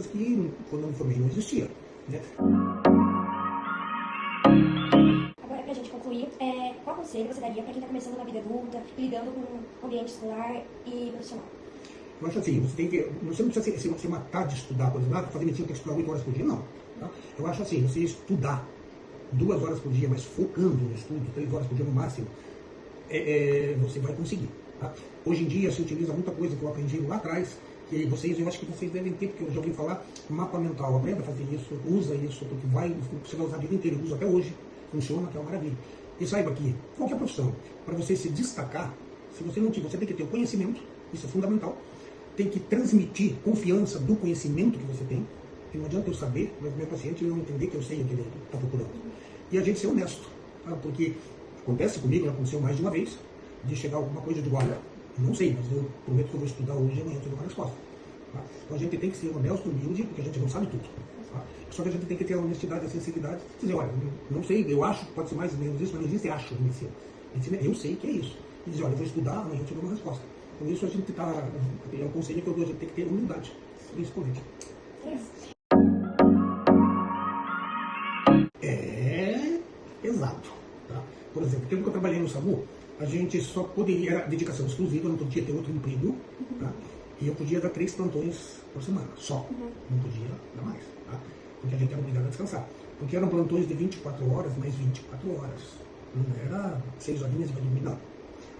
coisas que quando eu me formei não existia, né? Agora, pra gente concluir, qual conselho você daria para quem está começando na vida adulta, lidando com o ambiente escolar e profissional? Eu acho assim, você não precisa se matar de estudar, por exemplo, fazer medicina tem que estudar 8 horas por dia, não. Tá? Eu acho assim, você estudar 2 horas por dia, mas focando no estudo, 3 horas por dia no máximo, você vai conseguir. Tá? Hoje em dia se utiliza muita coisa que eu aprendi lá atrás, que eu acho que vocês devem ter, porque eu já ouvi falar, mapa mental. Aprenda a fazer isso, usa isso, porque você vai usar a vida inteira, usa até hoje, funciona, que é uma maravilha. E saiba que qualquer profissão, para você se destacar, se você não tiver, você tem que ter o conhecimento, isso é fundamental, tem que transmitir confiança do conhecimento que você tem, que não adianta eu saber, mas meu paciente não entender que eu sei o que ele está procurando. E a gente ser honesto, tá? Porque acontece comigo, já aconteceu mais de uma vez, de chegar alguma coisa de olha, não sei, mas eu prometo que eu vou estudar hoje e amanhã eu te dou uma resposta. Tá? Então a gente tem que ser honesto, humilde, porque a gente não sabe tudo. Tá? Só que a gente tem que ter a honestidade, a sinceridade, dizer, olha, não sei, eu acho que pode ser mais ou menos isso, mas não existe acho em medicina. Medicina, eu sei que é isso. E dizer, olha, eu vou estudar, amanhã eu te dou uma resposta. Por isso a gente é um conselho que eu dou, a gente tem que ter humildade, principalmente. É pesado. Tá? Por exemplo, o tempo que eu trabalhei no SAMU, a gente só poderia, era dedicação exclusiva, não podia ter outro emprego, tá? E eu podia dar 3 plantões por semana, só. Não podia dar mais, tá? Porque a gente era obrigado a descansar. Porque eram plantões de 24 horas, mais 24 horas. Não era 6 horinhas e vai dormir, não.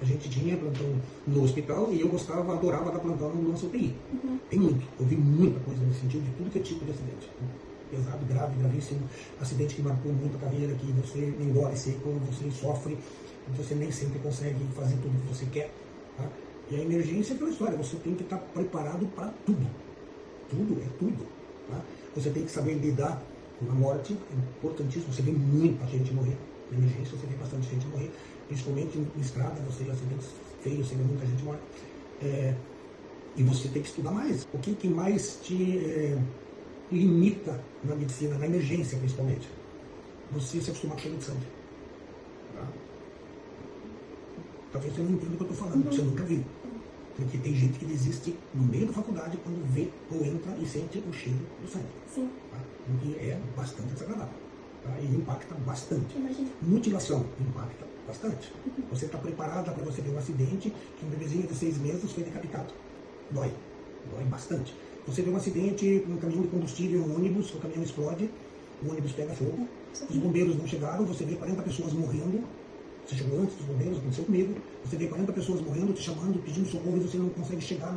A gente tinha plantão no hospital e eu adorava dar plantão no nosso UTI. Tem muito, eu vi muita coisa nesse sentido, de tudo que é tipo de acidente. Pesado, grave, gravíssimo, acidente que marcou muito a carreira, que você engole seco, você sofre, você nem sempre consegue fazer tudo que você quer. Tá? E a emergência é aquela história, você tem que estar preparado para tudo. Tudo é tudo. Tá? Você tem que saber lidar com a morte, é importantíssimo, você vê muita gente morrer. Na emergência você vê bastante gente morrer, principalmente em estrada, você vê acidentes feios, você vê muita gente morrer. E você tem que estudar mais. O que mais te limita na medicina, na emergência principalmente? Você se acostumar com o sangue. Tá? Talvez você não entenda o que eu estou falando, você nunca viu. Porque tem gente que desiste no meio da faculdade quando vê ou entra e sente o cheiro do sangue. Sim. Tá? Porque é bastante desagradável. Tá? E impacta bastante. Imagina. Mutilação impacta bastante. Você está preparada para você ver um acidente que um bebezinho de 6 meses foi decapitado. Dói. Dói bastante. Você vê um acidente com um caminhão de combustível, um ônibus, o caminhão explode, o ônibus pega fogo, os bombeiros não chegaram, você vê 40 pessoas morrendo. Você chegou antes dos bombeiros, aconteceu comigo. Você vê 40 pessoas morrendo, te chamando, pedindo socorro e você não consegue chegar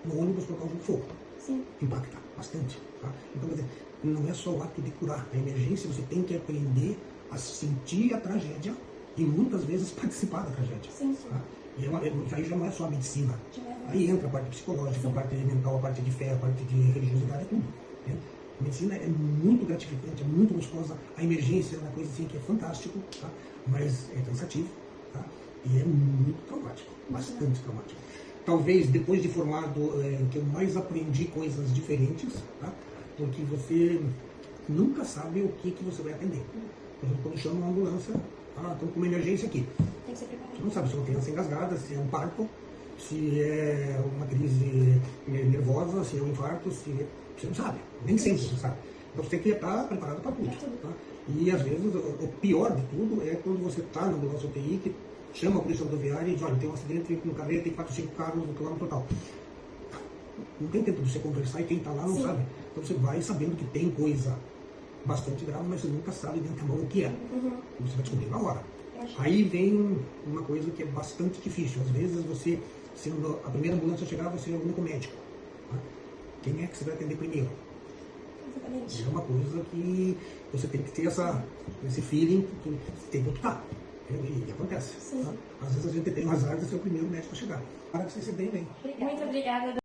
no ônibus por causa do fogo. Sim. Impacta bastante. Tá? Então, quer dizer, não é só o ato de curar. Na emergência, você tem que aprender a sentir a tragédia e muitas vezes participar da tragédia. Sim, sim. Tá? E aí já não é só a medicina. Aí entra a parte psicológica, a parte mental, a parte de fé, a parte de religiosidade, é tudo. Né? A medicina é muito gratificante, é muito gostosa. A emergência é uma coisa assim que é fantástico, tá? Mas é cansativo, tá? E é muito traumático, bastante traumático. Talvez depois de formado, que eu mais aprendi coisas diferentes, tá? Porque você nunca sabe o que você vai atender. Por exemplo, quando chama uma ambulância, estamos com uma emergência aqui. Tem que ser preparado. Você não sabe se é uma criança engasgada, se é um parto, se é uma crise nervosa, se é um infarto, você não sabe. Nem sempre você sabe. Então você tem que estar preparado para tudo. Tá? E às vezes o pior de tudo é quando você está na ambulância UTI, que chama a polícia rodoviária e diz, olha, tem um acidente com carreta, tem 4, 5 carros no quilômetro total. Não tem tempo de você conversar e quem está lá não sabe. Então você vai sabendo que tem coisa bastante grave, mas você nunca sabe de antemão o que é. Você vai descobrir na hora. Aí vem uma coisa que é bastante difícil. Às vezes você, sendo a primeira ambulância a chegar, você é o único médico. Tá? Quem é que você vai atender primeiro? Exatamente. É uma coisa que você tem que ter esse feeling que tem que optar. E acontece. Tá? Às vezes a gente tem um azar de ser o primeiro médico a chegar. Para que você se dê bem. Muito obrigada.